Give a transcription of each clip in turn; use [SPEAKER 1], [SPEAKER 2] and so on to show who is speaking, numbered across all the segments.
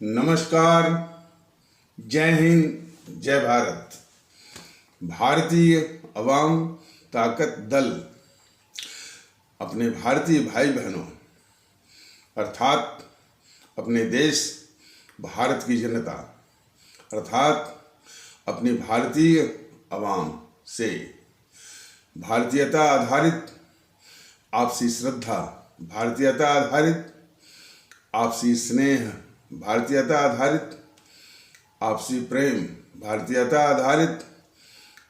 [SPEAKER 1] नमस्कार, जय हिंद, जय भारत। भारतीय अवाम ताकत दल अपने भारतीय भाई बहनों अर्थात अपने देश भारत की जनता अर्थात अपनी भारतीय अवाम से भारतीयता आधारित आपसी श्रद्धा, भारतीयता आधारित आपसी स्नेह, भारतीयता आधारित आपसी प्रेम, भारतीयता आधारित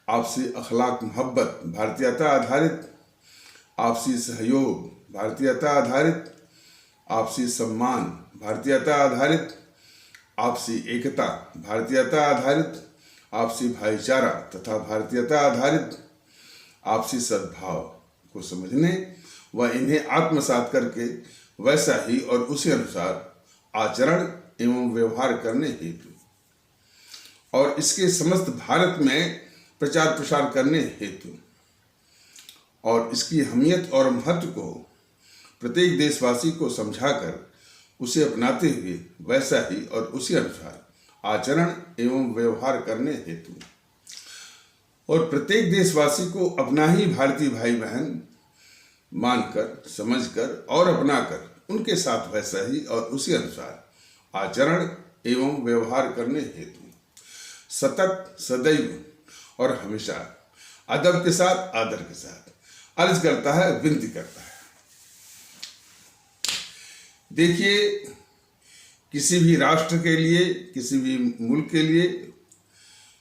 [SPEAKER 1] आपसी अखलाक मोहब्बत, भारतीयता आधारित आपसी सहयोग, भारतीयता आधारित आपसी सम्मान, भारतीयता आधारित आपसी एकता, भारतीयता आधारित आपसी भाईचारा तथा भारतीयता आधारित आपसी सद्भाव को समझने व इन्हें आत्मसात करके वैसा ही और उसी अनुसार आचरण एवं व्यवहार करने हेतु और इसके समस्त भारत में प्रचार प्रसार करने हेतु और इसकी अहमियत और महत्व को प्रत्येक देशवासी को समझाकर उसे अपनाते हुए वैसा ही और उसी अनुसार आचरण एवं व्यवहार करने हेतु और प्रत्येक देशवासी को अपना ही भारतीय भाई बहन मानकर, समझकर और अपनाकर उनके साथ वैसा ही और उसी अनुसार आचरण एवं व्यवहार करने हेतु सतत, सदैव और हमेशा अदब के साथ, आदर के साथ अर्ज करता है, विनती करता है। देखिए, किसी भी राष्ट्र के लिए, किसी भी मुल्क के लिए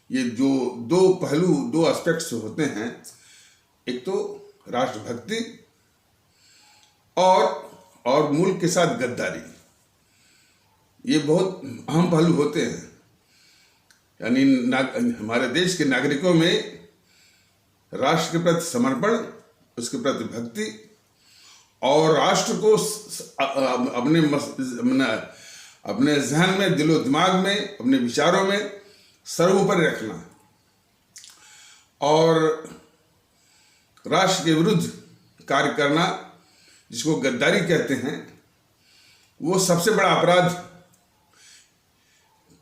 [SPEAKER 1] ये जो दो पहलू, दो एस्पेक्ट्स होते हैं, एक तो राष्ट्रभक्ति और मुल्क के साथ गद्दारी, ये बहुत अहम पहलू होते हैं। यानी हमारे देश के नागरिकों में राष्ट्र के प्रति समर्पण, उसके प्रति भक्ति और राष्ट्र को अपने जहन में, दिलो दिमाग में, अपने विचारों में सर्वोपरि रखना और राष्ट्र के विरुद्ध कार्य करना, जिसको गद्दारी कहते हैं, वो सबसे बड़ा अपराध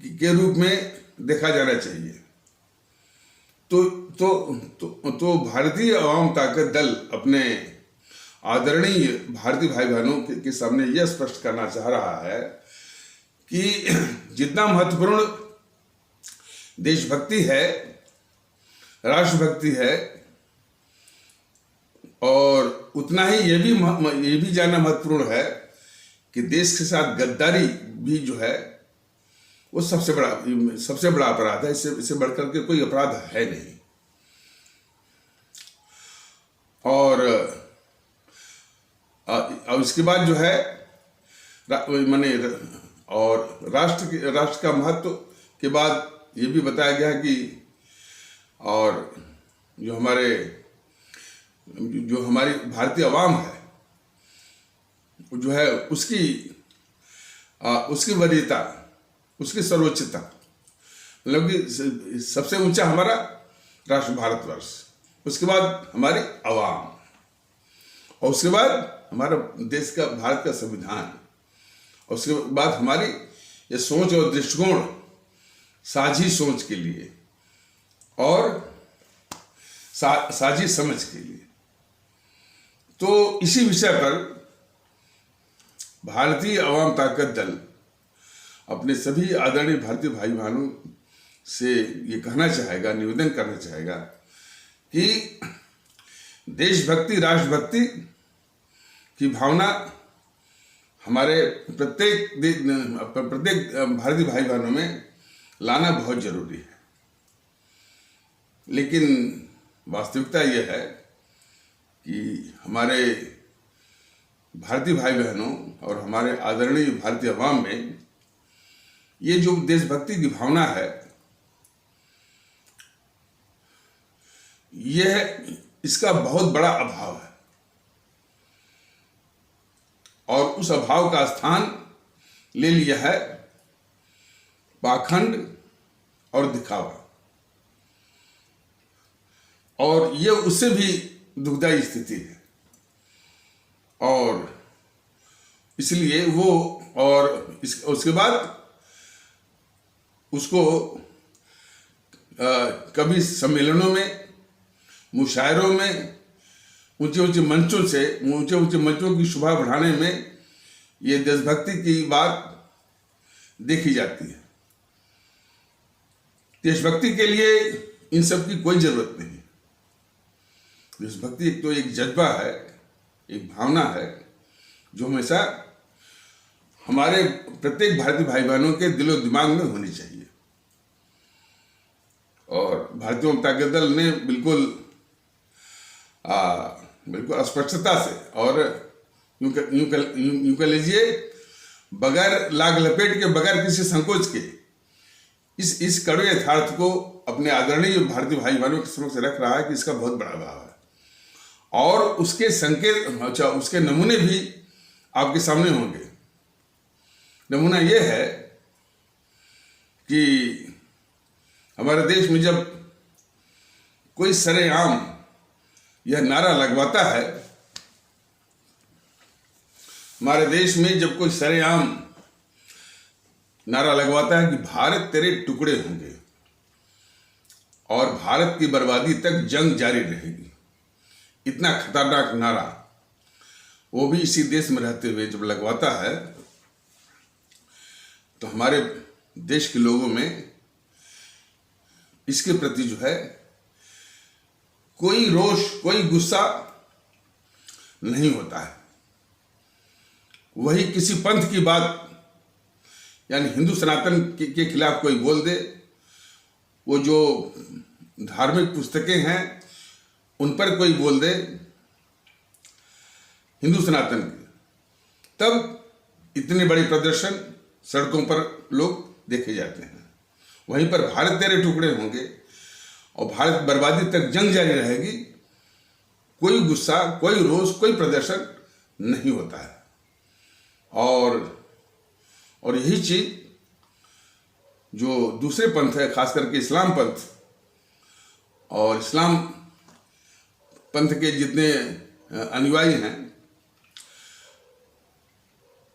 [SPEAKER 1] के रूप में देखा जाना चाहिए। तो भारतीय अवाम ताकत दल अपने आदरणीय भारतीय भाई बहनों के सामने यह स्पष्ट करना चाह रहा है कि जितना महत्वपूर्ण देशभक्ति है, राष्ट्रभक्ति है, और उतना ही ये भी जानना महत्वपूर्ण है कि देश के साथ गद्दारी भी जो है वो सबसे बड़ा अपराध है। इससे बढ़कर के कोई अपराध है नहीं। और इसके बाद जो है और राष्ट्र का महत्व के बाद ये भी बताया गया कि और जो हमारी भारतीय अवाम है जो है उसकी वरीयता, उसकी सर्वोच्चता, मतलब कि सबसे ऊंचा हमारा राष्ट्र भारतवर्ष, उसके बाद हमारी अवाम और उसके बाद हमारा देश का, भारत का संविधान, और उसके बाद हमारी ये सोच और दृष्टिकोण साझी सोच के लिए और साझी समझ के लिए। तो इसी विषय पर भारतीय अवाम ताकत दल अपने सभी आदरणीय भारतीय भाई बहनों से ये कहना चाहेगा, निवेदन करना चाहेगा कि देशभक्ति, राष्ट्रभक्ति की भावना हमारे प्रत्येक भारतीय भाई बहनों में लाना बहुत जरूरी है। लेकिन वास्तविकता यह है कि हमारे भारतीय भाई बहनों और हमारे आदरणीय भारतीय अवाम में ये जो देशभक्ति की भावना है, इसका बहुत बड़ा अभाव है और उस अभाव का स्थान ले लिया है पाखंड और दिखावा, और ये उससे भी दुखदायी स्थिति है। और इसलिए वो और उसके बाद उसको कभी सम्मेलनों में, मुशायरों में, ऊंचे ऊंचे मंचों की शोभा बढ़ाने में ये देशभक्ति की बात देखी जाती है। देशभक्ति के लिए इन सब की कोई जरूरत नहीं। देशभक्ति एक जज्बा है, एक भावना है जो हमेशा हमारे प्रत्येक भारतीय भाई बहनों के दिलो दिमाग में होनी चाहिए। और भारतीय जनता पार्टी दल ने बिल्कुल स्पष्टता से और यूं कह लीजिए बगैर लाग लपेट के, बगैर किसी संकोच के इस कड़वे यथार्थ को अपने आदरणीय भारतीय भाई बहनों के समक्ष रख रहा है कि इसका बहुत बड़ा अभाव है। और उसके संकेत, उसके नमूने भी आपके सामने होंगे। नमूना यह है कि हमारे देश में जब कोई सरेआम यह नारा लगवाता है, हमारे देश में जब कोई सरेआम नारा लगवाता है कि भारत तेरे टुकड़े होंगे और भारत की बर्बादी तक जंग जारी रहेगी, इतना खतरनाक नारा वो भी इसी देश में रहते हुए जब लगवाता है, तो हमारे देश के लोगों में इसके प्रति जो है कोई रोष, कोई गुस्सा नहीं होता है। वही किसी पंथ की बात, यानी हिंदू सनातन के खिलाफ कोई बोल दे, वो जो धार्मिक पुस्तकें हैं उन पर कोई बोल दे हिंदू सनातन के, तब इतने बड़े प्रदर्शन सड़कों पर लोग देखे जाते हैं। वहीं पर भारत तेरे टुकड़े होंगे और भारत बर्बादी तक जंग जारी रहेगी, कोई गुस्सा, कोई रोष, कोई प्रदर्शन नहीं होता है। और यही चीज जो दूसरे पंथ है, खास करके इस्लाम पंथ, और इस्लाम पंथ के जितने अनुयायी हैं,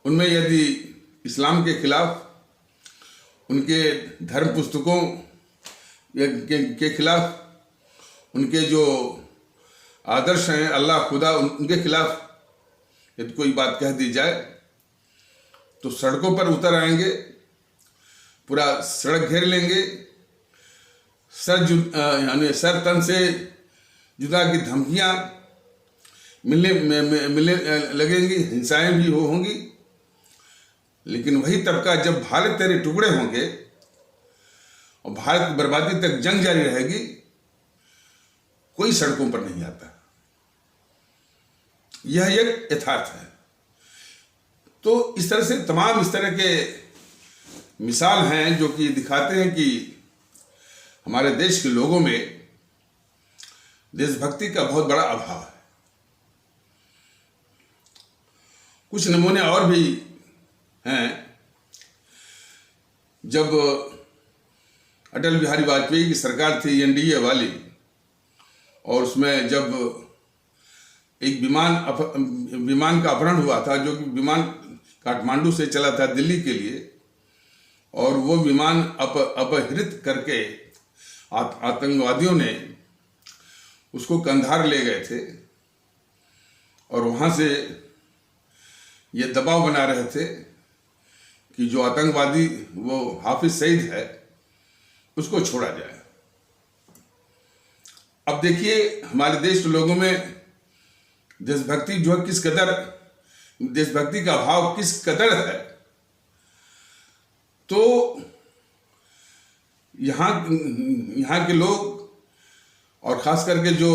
[SPEAKER 1] उनमें यदि इस्लाम के खिलाफ, उनके धर्म पुस्तकों के खिलाफ, उनके जो आदर्श हैं, अल्लाह खुदा, उनके खिलाफ यदि कोई बात कह दी जाए तो सड़कों पर उतर आएंगे, पूरा सड़क घेर लेंगे, यानी सर तन से जुदा की धमकियां मिलने लगेंगी, हिंसाएं भी होंगी। लेकिन वही तबका जब भारत तेरे टुकड़े होंगे और भारत की बर्बादी तक जंग जारी रहेगी, कोई सड़कों पर नहीं आता। यह एक यथार्थ है। तो इस तरह से तमाम इस तरह के मिसाल हैं जो कि दिखाते हैं कि हमारे देश के लोगों में देशभक्ति का बहुत बड़ा अभाव है। कुछ नमूने और भी हैं। जब अटल बिहारी वाजपेयी की सरकार थी, एनडीए वाली, और उसमें जब एक विमान का अपहरण हुआ था, जो कि विमान काठमांडू से चला था दिल्ली के लिए, और वो विमान अपहृत करके आतंकवादियों ने उसको कंधार ले गए थे और वहाँ से ये दबाव बना रहे थे कि जो आतंकवादी वो हाफिज सईद है उसको छोड़ा जाए। अब देखिए हमारे देश के लोगों में देशभक्ति जो है किस कदर, देशभक्ति का भाव किस कदर है। तो यहाँ के लोग और खास करके जो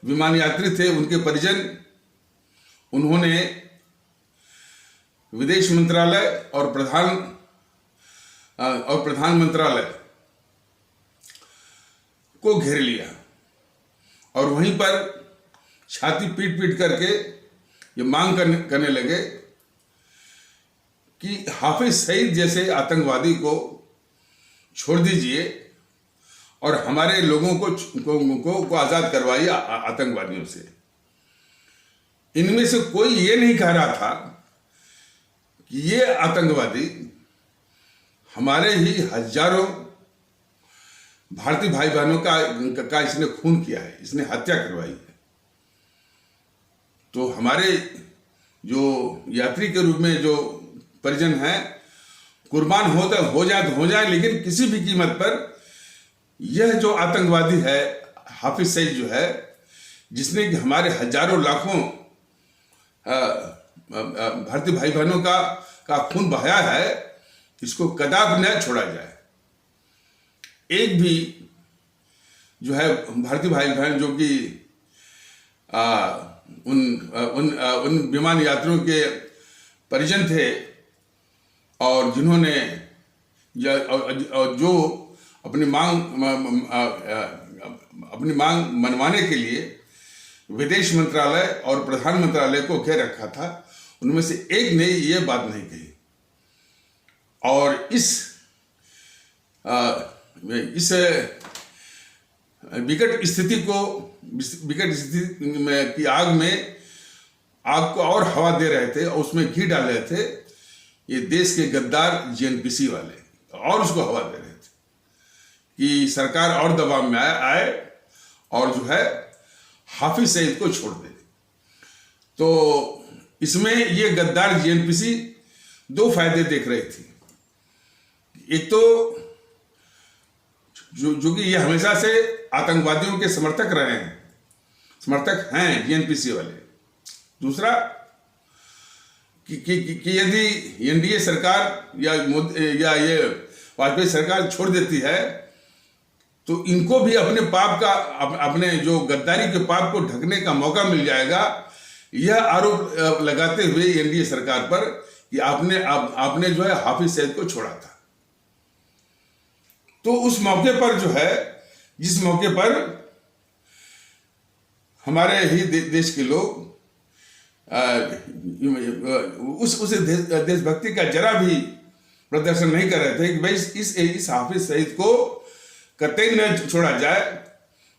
[SPEAKER 1] विमान यात्री थे उनके परिजन, उन्होंने विदेश मंत्रालय और प्रधान मंत्रालय को घेर लिया और वहीं पर छाती पीट पीट करके ये मांग करने लगे कि हाफिज सईद जैसे आतंकवादी को छोड़ दीजिए और हमारे लोगों को आज़ाद करवाइए आतंकवादियों से। इनमें से कोई ये नहीं कह रहा था कि ये आतंकवादी हमारे ही हजारों भारतीय भाई बहनों का इसने खून किया है, इसने हत्या करवाई है। तो हमारे जो यात्री के रूप में जो परिजन हैं, कुर्बान हो जाए, लेकिन किसी भी कीमत पर यह जो आतंकवादी है हाफिज सईद जो है, जिसने कि हमारे हजारों लाखों भारतीय भाई बहनों का खून बहाया है, इसको कदापि न छोड़ा जाए। एक भी जो है भारतीय भाई बहन जो कि उन विमान यात्रियों के परिजन थे और जिन्होंने जो अपनी मांग मनवाने के लिए विदेश मंत्रालय और प्रधान मंत्रालय को घेर रखा था, उनमें से एक ने ये बात नहीं कही। और इस विकट स्थिति की आग को और हवा दे रहे थे और उसमें घी डाल रहे थे ये देश के गद्दार जीएनपीसी वाले, और उसको हवा दे रहे थे कि सरकार और दबाव में आए और जो है हाफिज सईद को छोड़ दे। तो इसमें ये गद्दार जीएनपीसी दो फायदे देख रही थी। एक तो जो कि ये हमेशा से आतंकवादियों के समर्थक हैं जीएनपीसी वाले। दूसरा कि यदि एनडीए सरकार या ये वाजपेयी सरकार छोड़ देती है तो इनको भी अपने जो गद्दारी के पाप को ढकने का मौका मिल जाएगा। यह आरोप लगाते हुए एनडीए सरकार पर कि आपने जो है हाफिज सईद को छोड़ा था। तो उस मौके पर जो है, जिस मौके पर हमारे ही देश के लोग उस देशभक्ति का जरा भी प्रदर्शन नहीं कर रहे थे कि भाई इस हाफिज सईद को कतई न छोड़ा जाए,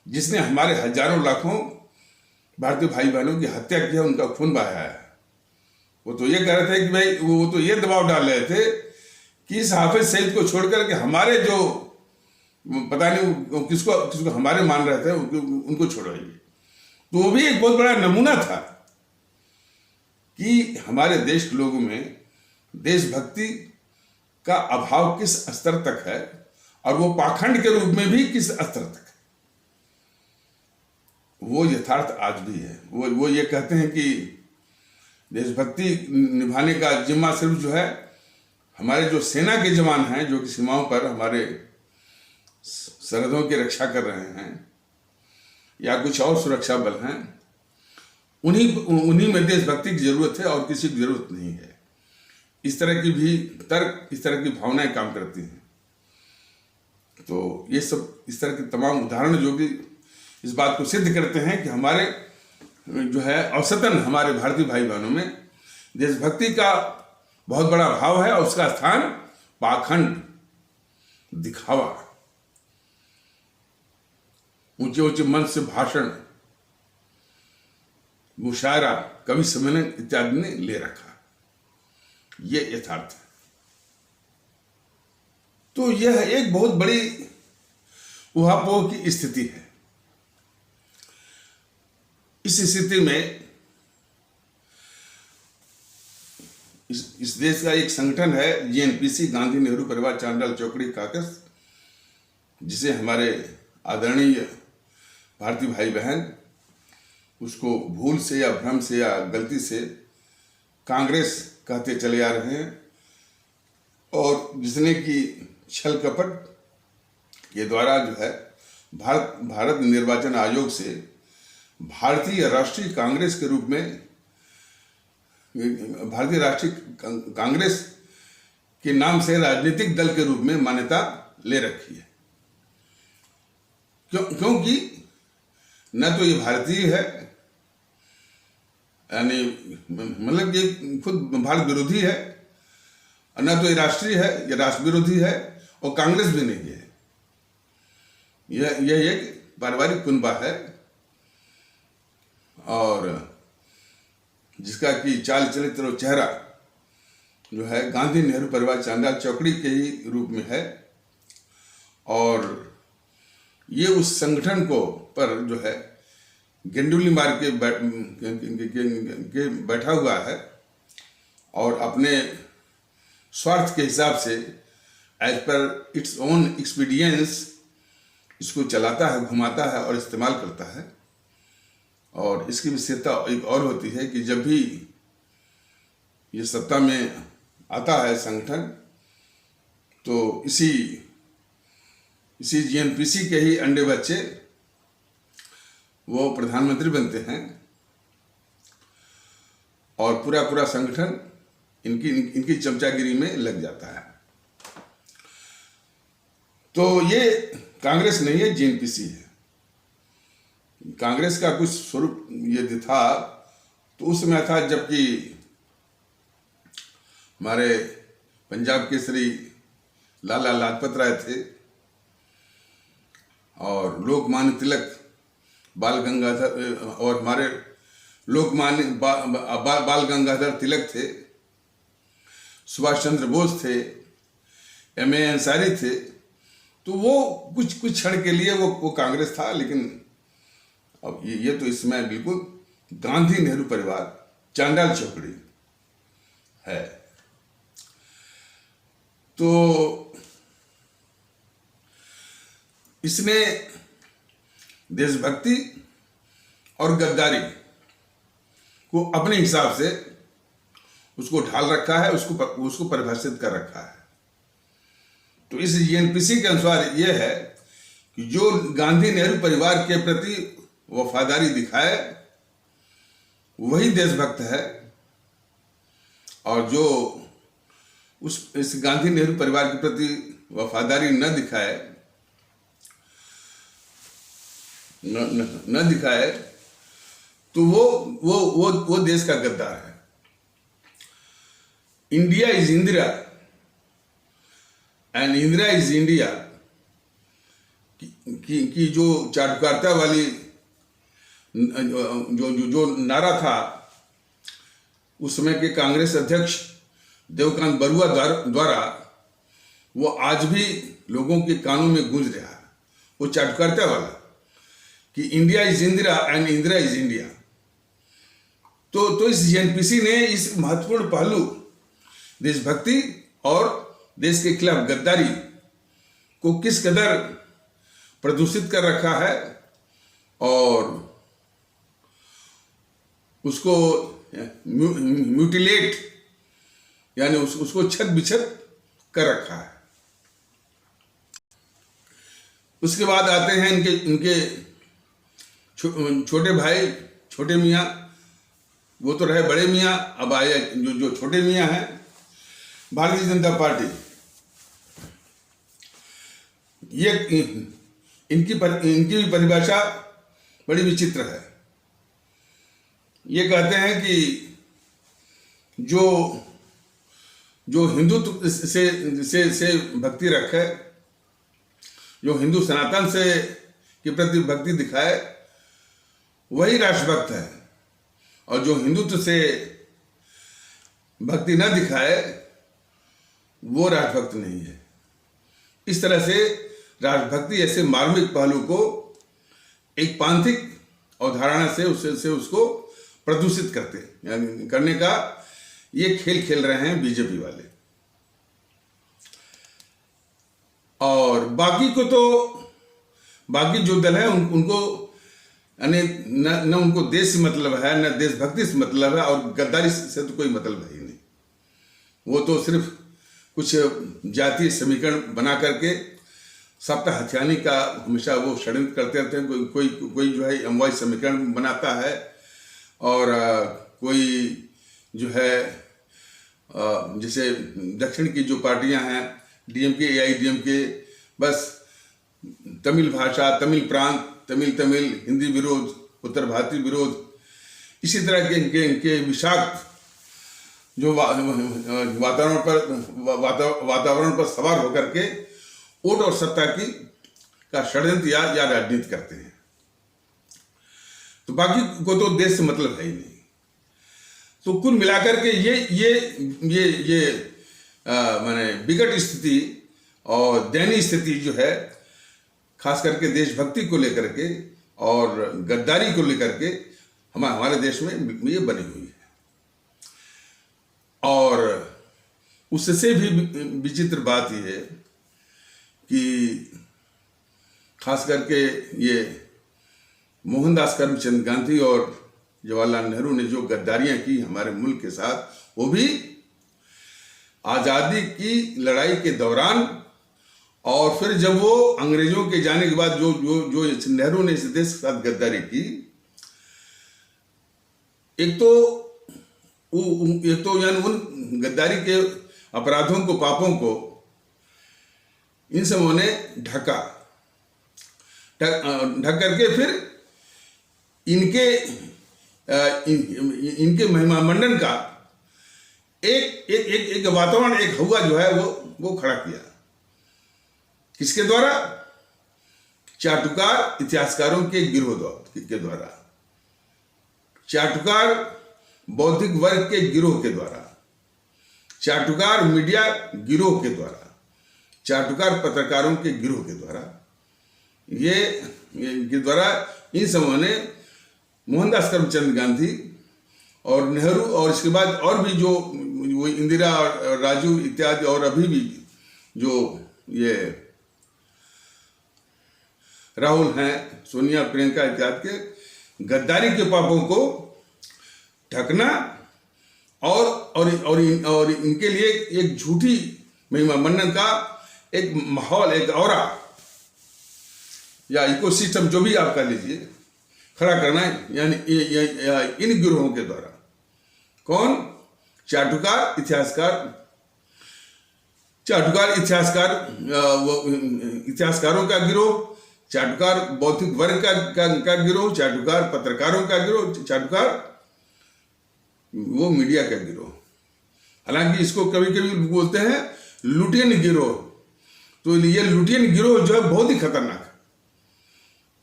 [SPEAKER 1] जिसने हमारे हजारों लाखों भारतीय भाई बहनों की हत्या की है, उनका खून बहाया है। वो तो ये कह रहे थे कि भाई वो तो ये दबाव डाल रहे थे कि इस हाफिज सईद को छोड़कर के हमारे जो पता नहीं किसको हमारे मान रहे थे उनको छोड़ाइए। तो वो भी एक बहुत बड़ा नमूना था कि हमारे देश के लोगों में देशभक्ति का अभाव किस स्तर तक है और वो पाखंड के रूप में भी किस स्तर तक है। वो यथार्थ आज भी है। वो ये कहते हैं कि देशभक्ति निभाने का जिम्मा सिर्फ जो है हमारे जो सेना के जवान हैं, जो कि सीमाओं पर हमारे सरहदों की रक्षा कर रहे हैं या कुछ और सुरक्षा बल हैं, उन्हीं में देशभक्ति की जरूरत है और किसी की जरूरत नहीं है। इस तरह की भी तर्क, इस तरह की भावनाएं काम करती हैं। तो ये सब इस तरह के तमाम उदाहरण जो कि इस बात को सिद्ध करते हैं कि हमारे जो है औसतन हमारे भारतीय भाई बहनों में देशभक्ति का बहुत बड़ा भाव है और उसका स्थान पाखंड, दिखावा, ऊंचे ऊंचे मंच से भाषण, मुशायरा, कवि सम्मेलन इत्यादि ने ले रखा। ये यथार्थ है। तो यह एक बहुत बड़ी उहापोह की स्थिति है। इस स्थिति में इस देश का एक संगठन है जीएनपीसी, गांधी नेहरू परिवार चांडाल चौकड़ी काकस, जिसे हमारे आदरणीय भारतीय भाई बहन उसको भूल से या भ्रम से या गलती से कांग्रेस कहते चले आ रहे हैं, और जिसने कि छल कपट के द्वारा जो है भारत निर्वाचन आयोग से भारतीय राष्ट्रीय कांग्रेस के रूप में, भारतीय राष्ट्रीय कांग्रेस के नाम से राजनीतिक दल के रूप में मान्यता ले रखी है। क्योंकि न तो ये भारतीय है, यानी मतलब ये खुद भारत विरोधी है, और न तो ये राष्ट्रीय है, ये राष्ट्र विरोधी है, और कांग्रेस भी नहीं है। यह एक पारिवारिक कुनबा है और जिसका कि चाल चरित्र और चेहरा जो है गांधी नेहरू परिवार चांडाल चौकड़ी के ही रूप में है। और ये उस संगठन को पर जो है गेंडुली मार के बैठा हुआ है और अपने स्वार्थ के हिसाब से एज पर इट्स ओन एक्सपीडियंस इसको चलाता है, घुमाता है और इस्तेमाल करता है। और इसकी विशेषता एक और होती है कि जब भी ये सत्ता में आता है संगठन, तो इसी जीएनपीसी के ही अंडे बच्चे वो प्रधानमंत्री बनते हैं और पूरा संगठन इनकी चमचागिरी में लग जाता है। तो ये कांग्रेस नहीं है, जीएनपीसी है। कांग्रेस का कुछ स्वरूप यदि था तो उस समय था जबकि हमारे पंजाब केसरी लाला लाजपत राय थे और लोकमान्य तिलक बाल गंगाधर और हमारे लोकमान्य बाल गंगाधर तिलक थे, सुभाष चंद्र बोस थे, एम.ए. अंसारी थे। तो वो कुछ क्षण के लिए वो कांग्रेस था, लेकिन अब ये तो इसमें बिल्कुल गांधी नेहरू परिवार चांडाल चौकड़ी है। तो इसने देशभक्ति और गद्दारी को अपने हिसाब से उसको ढाल रखा है, उसको परिभाषित कर रखा है। तो इस जीएनपीसी के अनुसार यह है कि जो गांधी नेहरू परिवार के प्रति वफादारी दिखाए वही देशभक्त है, और जो इस गांधी नेहरू परिवार के प्रति वफादारी न दिखाए तो वो देश का गद्दार है। India is Indira and Indira is India की जो चाटुकारिता वाली जो नारा था उस समय के कांग्रेस अध्यक्ष देवकांत बरुआ द्वारा वो आज भी लोगों के कानों में गूंज रहा है। वो चाटुकारिता वाला कि India is Indira and Indira is India. तो इस जीएनपीसी ने इस महत्वपूर्ण पहलू देशभक्ति और देश के खिलाफ गद्दारी को किस कदर प्रदूषित कर रखा है और उसको म्यूटिलेट यानी उसको छत बिछत कर रखा है। उसके बाद आते हैं इनके छोटे भाई छोटे मियाँ, वो तो रहे बड़े मियाँ, अब आए जो छोटे मियाँ हैं भारतीय जनता पार्टी। ये इनकी भी परिभाषा बड़ी विचित्र है। ये कहते हैं कि जो हिंदुत्व से भक्ति रखे, जो हिंदू सनातन से के प्रति भक्ति दिखाए वही राष्ट्रभक्त है, और जो हिंदुत्व से भक्ति न दिखाए वो राष्ट्रभक्त नहीं है। इस तरह से राष्ट्रभक्ति ऐसे मार्मिक पहलू को एक पांथिक अवधारणा से उसको प्रदूषित करने का ये खेल खेल रहे हैं बीजेपी वाले। और बाकी जो दल है उनको यानी न उनको देश से मतलब है, न देशभक्ति से मतलब है, और गद्दारी से तो कोई मतलब है ही नहीं। वो तो सिर्फ कुछ जातीय समीकरण बना करके सबका हथियाने का हमेशा वो षड्यंत्र करते रहते हैं। कोई जो है अमवाई समीकरण बनाता है, और कोई जो है जैसे दक्षिण की जो पार्टियां हैं डीएमके एआईडीएमके, बस तमिल भाषा, तमिल प्रांत, तमिल हिंदी विरोध, उत्तर भारतीय विरोध, इसी तरह के इनके विषाक्त जो वातावरण पर सवार होकर के वोट और सत्ता का षड्यंत्र या राजनीति करते हैं। तो बाकी को तो देश से मतलब है ही नहीं। तो कुल मिलाकर के ये माने विकट स्थिति और दयनीय स्थिति जो है, खास करके देशभक्ति को लेकर के और गद्दारी को लेकर के हमारे देश में ये बनी हुई है। और उससे भी विचित्र बात यह है कि खास करके ये मोहनदास करमचंद गांधी और जवाहरलाल नेहरू ने जो गद्दारियां की हमारे मुल्क के साथ, वो भी आज़ादी की लड़ाई के दौरान, और फिर जब वो अंग्रेजों के जाने के बाद जो जो जो नेहरू ने इस देश के साथ गद्दारी की, एक तो यानी उन गद्दारी के अपराधों को, पापों को इन सबों ने ढक करके फिर इनके महिमा मंडन का एक वातावरण, एक हवा जो है वो खड़ा किया। किसके द्वारा? चाटुकार इतिहासकारों के गिरोह के द्वारा, चाटुकार बौद्धिक वर्ग के गिरोह के द्वारा, चाटुकार मीडिया गिरोह के द्वारा, चाटुकार पत्रकारों के गिरोह के द्वारा, इन समूहों ने मोहनदास करमचंद गांधी और नेहरू और इसके बाद और भी जो वो इंदिरा और राजू इत्यादि, और अभी भी जो ये राहुल हैं, सोनिया, प्रियंका इत्यादि के गद्दारी के पापों को ढकना और इनके लिए एक झूठी महिमा मंडन का एक माहौल, एक औरा या इकोसिस्टम, जो भी आप कह लीजिए, खड़ा करना है। यानी इन गिरोहों के द्वारा। कौन? चाटुकार इतिहासकारों का गिरोह, चाटुकार बौद्धिक वर्ग का गिरोह, चाटुकार पत्रकारों का गिरोह, चाटुकार वो मीडिया का गिरोह। हालांकि इसको कभी कभी बोलते हैं लुटियन गिरोह। तो ये लुटियन गिरोह जो है बहुत ही खतरनाक है।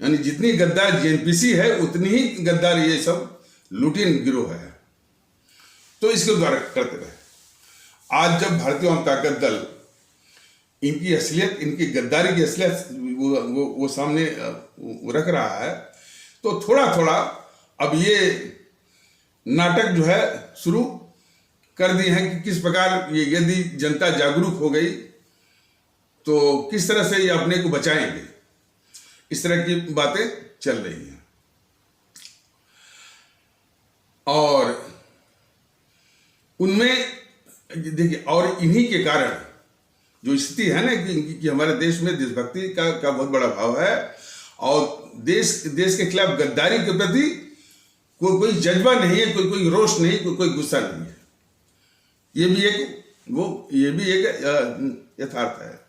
[SPEAKER 1] यानी जितनी गद्दार जेएनपीसी है, उतनी ही गद्दार ये सब लुटियन गिरोह है। तो इसके द्वारा करते रहे। आज जब भारतीय आम ताकत दल इनकी असलियत, इनकी गद्दारी की असलियत वो सामने रख रहा है, तो थोड़ा थोड़ा अब ये नाटक जो है शुरू कर दिए हैं कि किस प्रकार ये, यदि जनता जागरूक हो गई तो किस तरह से ये अपने को बचाएंगे। इस तरह की बातें चल रही हैं। और उनमें देखिए, और इन्हीं के कारण जो स्थिति है ना कि हमारे देश में देशभक्ति का बहुत बड़ा भाव है, और देश के खिलाफ गद्दारी के प्रति कोई जज्बा नहीं है, कोई रोष नहीं, कोई गुस्सा नहीं है। ये भी एक यथार्थ है।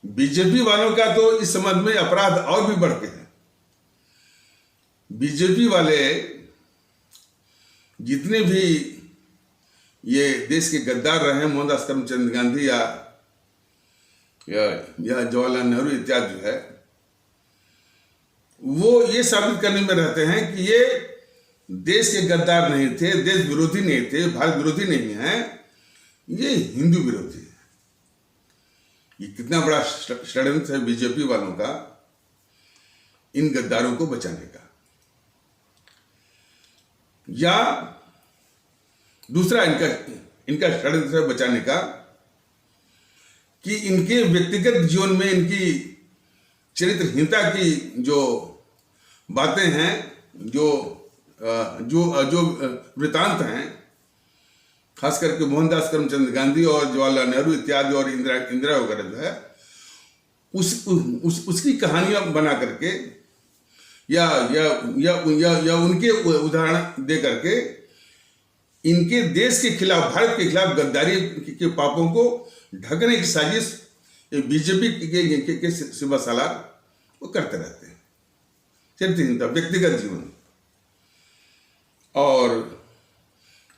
[SPEAKER 1] बीजेपी वालों का तो इस संबंध में अपराध और भी बढ़ के है। बीजेपी वाले जितने भी ये देश के गद्दार रहे, मोहनदास करमचंद गांधी या जवाहरलाल नेहरू इत्यादि जो है, वो ये साबित करने में रहते हैं कि ये देश के गद्दार नहीं थे, देश विरोधी नहीं थे, भारत विरोधी नहीं है, ये हिंदू विरोधी है। ये कितना बड़ा षड्यंत्र है बीजेपी वालों का इन गद्दारों को बचाने का। या दूसरा इनका षड्यंत्र है बचाने का कि इनके व्यक्तिगत जीवन में इनकी चरित्रहीनता की जो बातें हैं, जो वृतांत हैं, खास करके मोहनदास करमचंद गांधी और जवाहरलाल नेहरू इत्यादि और इंदिरा वगैरह जो है, उसकी कहानियां बना करके या उनके उदाहरण दे करके इनके देश के खिलाफ, भारत के खिलाफ गद्दारी के पापों को ढकने की साजिश बीजेपी के सिवा सालार वो करते रहते हैं। चरित्रहीनता, व्यक्तिगत जीवन। और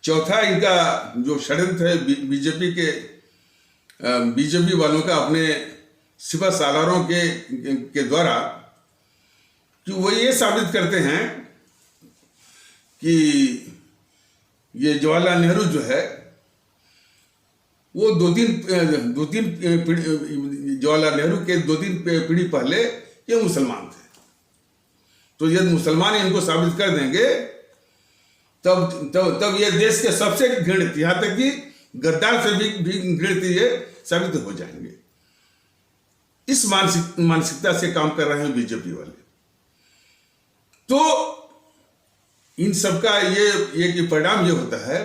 [SPEAKER 1] चौथा इनका जो षड्यंत्र है बीजेपी वालों का अपने सिपा सालारों के द्वारा, कि वो ये साबित करते हैं कि ये जवाहरलाल नेहरू जो है वो दो तीन जवाहरलाल नेहरू के 2-3 पीढ़ी पहले ये मुसलमान थे। तो यदि मुसलमान इनको साबित कर देंगे तब ये देश के सबसे घृणित, यहां तक कि गद्दार से भी घृणित ये साबित हो जाएंगे। इस मानसिकता से काम कर रहे हैं बीजेपी वाले। तो इन सबका ये परिणाम ये होता है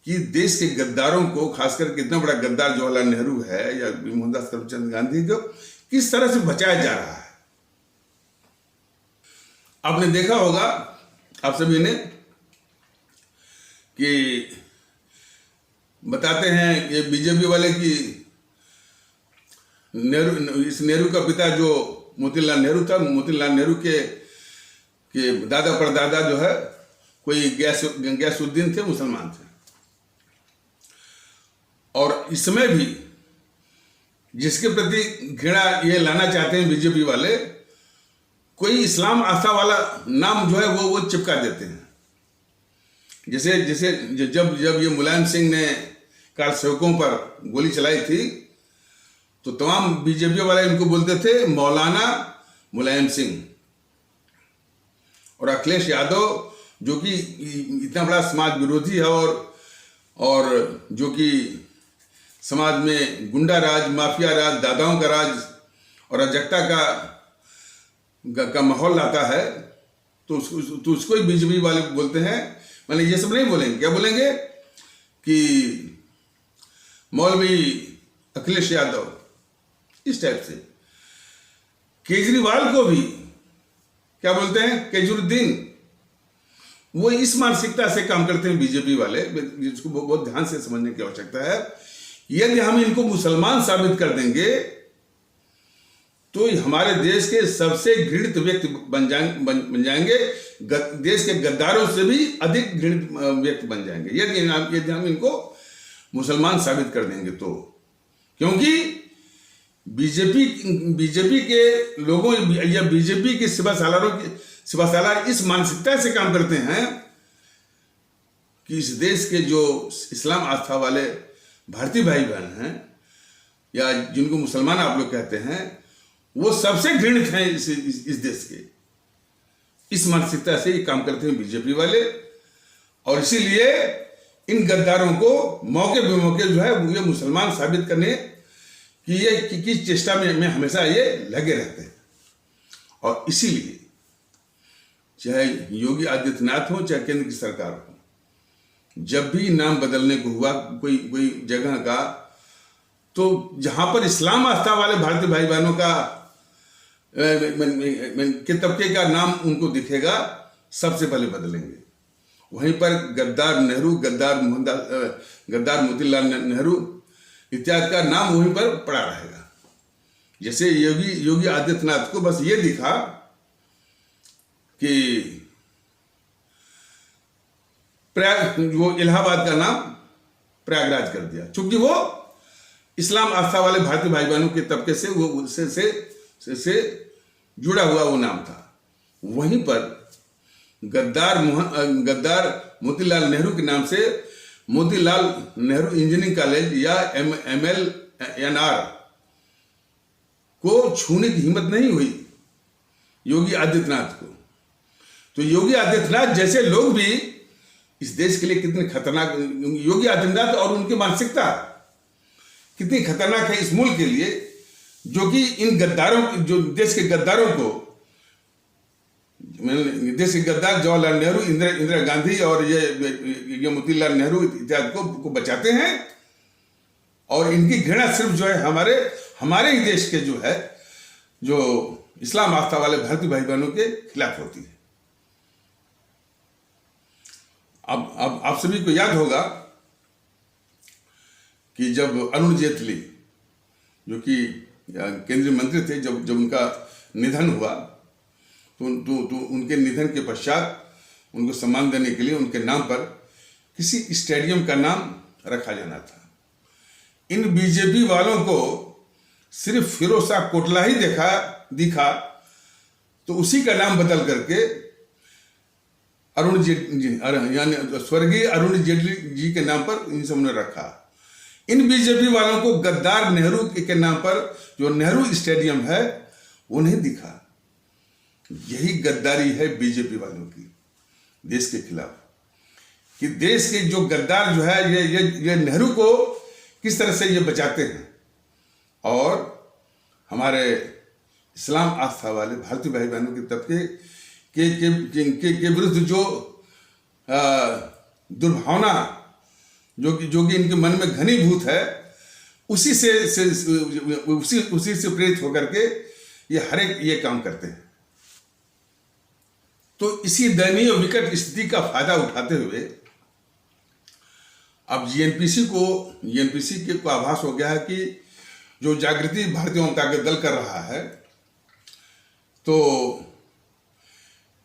[SPEAKER 1] कि देश के गद्दारों को, खासकर कितना बड़ा गद्दार जवाहरलाल नेहरू है या मोहनदास करमचंद गांधी को किस तरह से बचाया जा रहा है। आपने देखा होगा आप सभी ने कि बताते हैं ये बीजेपी वाले कि इस नेहरू का पिता जो मोतीलाल नेहरू था, मोतीलाल नेहरू के दादा परदादा जो है कोई गयासुद्दीन थे, मुसलमान थे। और इसमें भी जिसके प्रति घृणा ये लाना चाहते हैं बीजेपी वाले, कोई इस्लाम आस्था वाला नाम जो है वो चिपका देते हैं। जैसे जब ये मुलायम सिंह ने कार सेवकों पर गोली चलाई थी तो तमाम बीजेपी वाले इनको बोलते थे मौलाना मुलायम सिंह। और अखिलेश यादव जो कि इतना बड़ा समाज विरोधी है और जो कि समाज में गुंडा राज, माफिया राज, दादाओं का राज और अराजकता का माहौल लाता है, तो उसको ही बीजेपी वाले बोलते हैं। मैंने ये सब नहीं बोलेंगे, क्या बोलेंगे कि मौलवी अखिलेश यादव, इस टाइप से। केजरीवाल को भी क्या बोलते हैं, केजरुद्दीन। वो इस मानसिकता से काम करते हैं बीजेपी वाले, जिसको बहुत ध्यान से समझने की आवश्यकता है। यदि हम इनको मुसलमान साबित कर देंगे तो हमारे देश के सबसे घृणित व्यक्ति बन जाएंगे, देश के गद्दारों से भी अधिक घृणित व्यक्ति बन जाएंगे यदि हम इनको मुसलमान साबित कर देंगे तो। क्योंकि बीजेपी के लोगों या बीजेपी के सिपासालार इस मानसिकता से काम करते हैं कि इस देश के जो इस्लाम आस्था वाले भारतीय भाई बहन हैं या जिनको मुसलमान आप लोग कहते हैं, वो सबसे घृणित हैं इस देश के। इस मानसिकता से ये काम करते हैं बीजेपी वाले। और इसीलिए इन गद्दारों को मौके बेमौके जो है ये मुसलमान साबित करने कि ये किस चेष्टा में हमेशा ये लगे रहते हैं। और इसीलिए चाहे योगी आदित्यनाथ हो चाहे केंद्र की सरकार हो, जब भी नाम बदलने को हुआ कोई जगह का, तो जहां पर इस्लाम आस्था वाले भारतीय भाई बहनों का के तबके का नाम उनको दिखेगा, सबसे पहले बदलेंगे। वहीं पर गद्दार नेहरू, गद्दार मोतीलाल नेहरू इत्यादि का नाम वहीं पर पड़ा रहेगा। जैसे योगी आदित्यनाथ को बस ये दिखा कि वो इलाहाबाद का नाम प्रयागराज कर दिया, क्योंकि वो इस्लाम आस्था वाले भारतीय भाई बहनों के तबके से वो से जुड़ा हुआ वो नाम था। वहीं पर गद्दार मोतीलाल नेहरू के नाम से मोतीलाल नेहरू इंजीनियरिंग कॉलेज या MLNR को छूने की हिम्मत नहीं हुई योगी आदित्यनाथ को। तो योगी आदित्यनाथ जैसे लोग भी इस देश के लिए कितने खतरनाक, योगी आदित्यनाथ और उनकी मानसिकता कितनी खतरनाक है इस मुल्क के लिए, जो कि इन गद्दारों, जो देश के गद्दारों को, देश के गद्दार जवाहरलाल नेहरू, इंदिरा गांधी और ये मोतीलाल नेहरू इत्यादि को बचाते हैं। और इनकी घृणा सिर्फ जो है हमारे ही देश के जो है जो इस्लाम आस्था वाले भारतीय भाई बहनों के खिलाफ होती है। अब आप सभी को याद होगा कि जब अरुण जेटली जो कि केंद्रीय मंत्री थे, जब उनका निधन हुआ तो उनके निधन के पश्चात उनको सम्मान देने के लिए उनके नाम पर किसी स्टेडियम का नाम रखा जाना था। इन बीजेपी वालों को सिर्फ फिरोज शाह कोटला ही दिखा तो उसी का नाम बदल करके अरुण जेटली, यानी स्वर्गीय अरुण जेटली जी के नाम पर इन सब ने रखा। इन बीजेपी वालों को गद्दार नेहरू के नाम पर जो नेहरू स्टेडियम है वो नहीं दिखा। यही गद्दारी है बीजेपी वालों की देश के खिलाफ, कि देश के जो गद्दार जो है ये नेहरू को किस तरह से ये बचाते हैं, और हमारे इस्लाम आस्था वाले भारतीय भाई बहनों के तबके के विरुद्ध जो दुर्भावना जो कि इनके मन में घनीभूत है, उसी से प्रेरित होकर के ये हर एक ये काम करते हैं। तो इसी दयनीय विकट स्थिति का फायदा उठाते हुए अब जीएनपीसी को आभास हो गया है कि जो जागृति भारतीय जनता दल कर रहा है, तो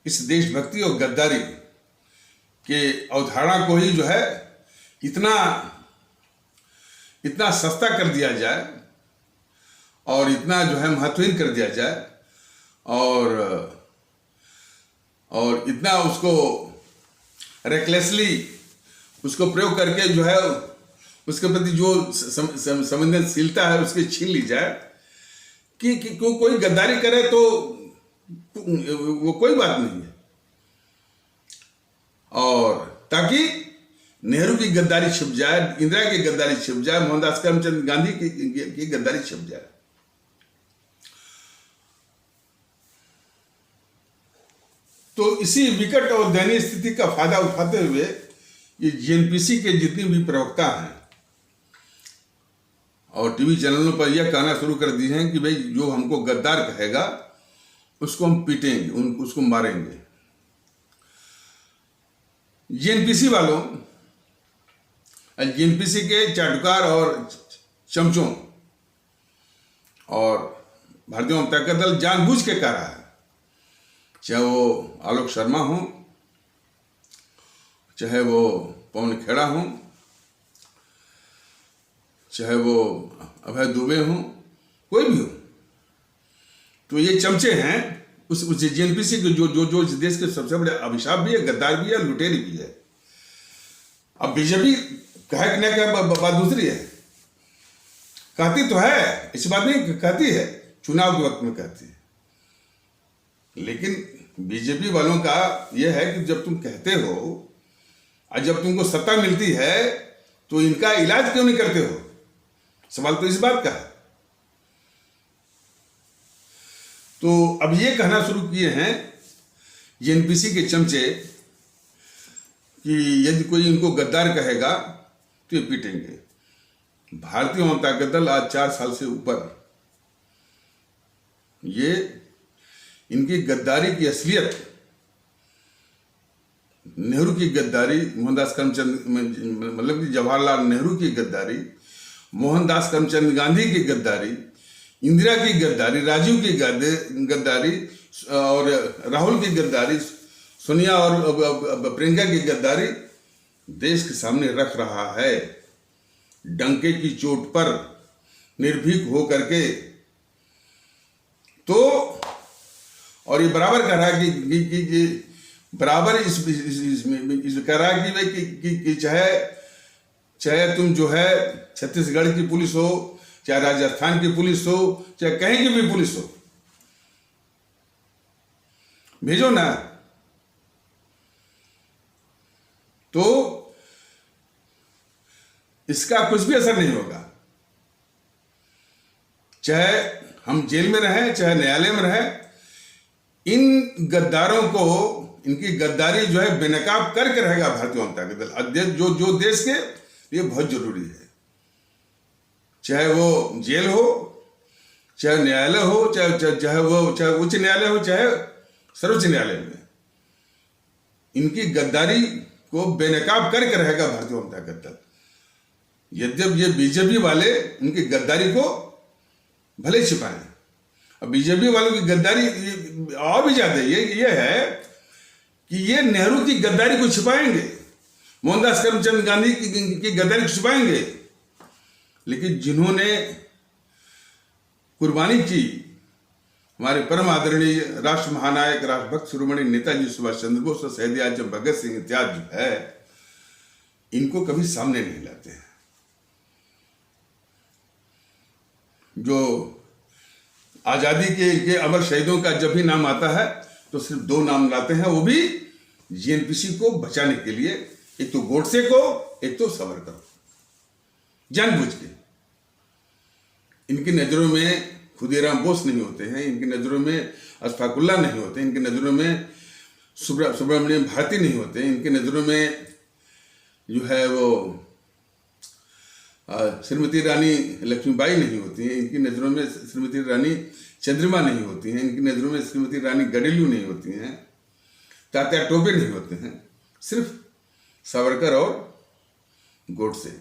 [SPEAKER 1] इस देशभक्ति और गद्दारी के अवधारणा को ही जो है इतना सस्ता कर दिया जाए और इतना जो है महत्वहीन कर दिया जाए, और इतना उसको रेकलेसली उसको प्रयोग करके जो है उसके प्रति जो संवेदनशीलता है उसकी छीन ली जाए कि कोई गद्दारी करे तो वो कोई बात नहीं है, और ताकि नेहरू की गद्दारी छिप जाए, इंदिरा की गद्दारी छिप जाए, मोहनदास करमचंद गांधी की गद्दारी छिप जाए। तो इसी विकट और दयनीय स्थिति का फायदा उठाते हुए ये जीएनपीसी के जितने भी प्रवक्ता हैं और टीवी चैनलों पर यह कहना शुरू कर दिए हैं कि भाई जो हमको गद्दार कहेगा उसको हम पीटेंगे, उसको मारेंगे। जीएनपीसी वालों, जीएनपीसी के चाटुकार और चमचों और भारतीय जनता दल जानबूझ के कर रहा है, चाहे वो आलोक शर्मा हो, चाहे वो पवन खेड़ा हो, चाहे वो अभय दुबे हो, कोई भी हो। तो ये चमचे हैं उस जीएनपीसी के जो इस देश के सबसे बड़े अभिशाप भी है, गद्दार भी है, लुटेरी भी है। अब बीजेपी कहे कि नहीं कहे बात दूसरी है, कहती तो है, इस बात नहीं कहती है, चुनाव के वक्त में कहती है। लेकिन बीजेपी वालों का यह है कि जब तुम कहते हो और जब तुमको सत्ता मिलती है तो इनका इलाज क्यों नहीं करते हो? सवाल तो इस बात का है। तो अब ये कहना शुरू किए हैं जीएनपीसी के चमचे कि यदि कोई इनको गद्दार कहेगा तो ये पीटेंगे। भारतीय जनता दल आज 4 साल से ऊपर ये इनकी गद्दारी की असलियत, नेहरू की गद्दारी, मोहनदास करमचंद मतलब कि जवाहरलाल नेहरू की गद्दारी, मोहनदास करमचंद गांधी की गद्दारी, इंदिरा की गद्दारी, राजीव की गद्दारी और राहुल की गद्दारी, सोनिया और प्रियंका की गद्दारी देश के सामने रख रहा है, डंके की चोट पर निर्भीक हो करके। तो और ये बराबर कह रहा है कि बराबर इस कह रहा है कि चाहे तुम जो है छत्तीसगढ़ की पुलिस हो, चाहे राजस्थान की पुलिस हो, चाहे कहीं की भी पुलिस हो, भेजो ना। तो इसका कुछ भी असर नहीं होगा, चाहे हम जेल में रहें, चाहे न्यायालय में रहें। इन गद्दारों को, इनकी गद्दारी जो है बेनकाब करके रहेगा भारतीय जनता दल, जो देश के लिए बहुत जरूरी है। चाहे वो जेल हो, चाहे न्यायालय हो, चाहे उच्च न्यायालय हो, चाहे सर्वोच्च न्यायालय में, इनकी गद्दारी को बेनकाब करके रहेगा भारतीय जनता दल। यद्यपि ये बीजेपी वाले उनकी गद्दारी को भले छिपाएं। अब बीजेपी वालों की गद्दारी और भी ज्यादा ये है कि ये नेहरू की गद्दारी को छिपाएंगे, मोहनदास करमचंद गांधी की गद्दारी को छिपाएंगे, लेकिन जिन्होंने कुर्बानी की हमारे परम आदरणीय राष्ट्र महानायक राष्ट्रभक्त शिरोमणि नेताजी सुभाष चंद्र बोस और शहीद आजम भगत सिंह इत्यादि जो है, इनको कभी सामने नहीं लाते हैं। जो आजादी के अमर शहीदों का जब भी नाम आता है तो सिर्फ दो नाम लाते हैं, वो भी जीएनपीसी को बचाने के लिए, एक तो गोडसे को, एक तो सावरकर को, जानबूझ के। इनकी नजरों में खुदीराम बोस नहीं होते हैं, इनकी नजरों में अशफाक उल्लाह नहीं होते, इनकी नजरों में सुब्रमण्यम भारती नहीं होते, इनकी नजरों में जो है वो श्रीमती रानी लक्ष्मीबाई नहीं होती हैं, इनकी नज़रों में श्रीमती रानी चंद्रिमा नहीं होती हैं, इनकी नज़रों में श्रीमती रानी गडेलू नहीं होती हैं, तात्या टोपे नहीं होते हैं, सिर्फ सावरकर और गोडसे।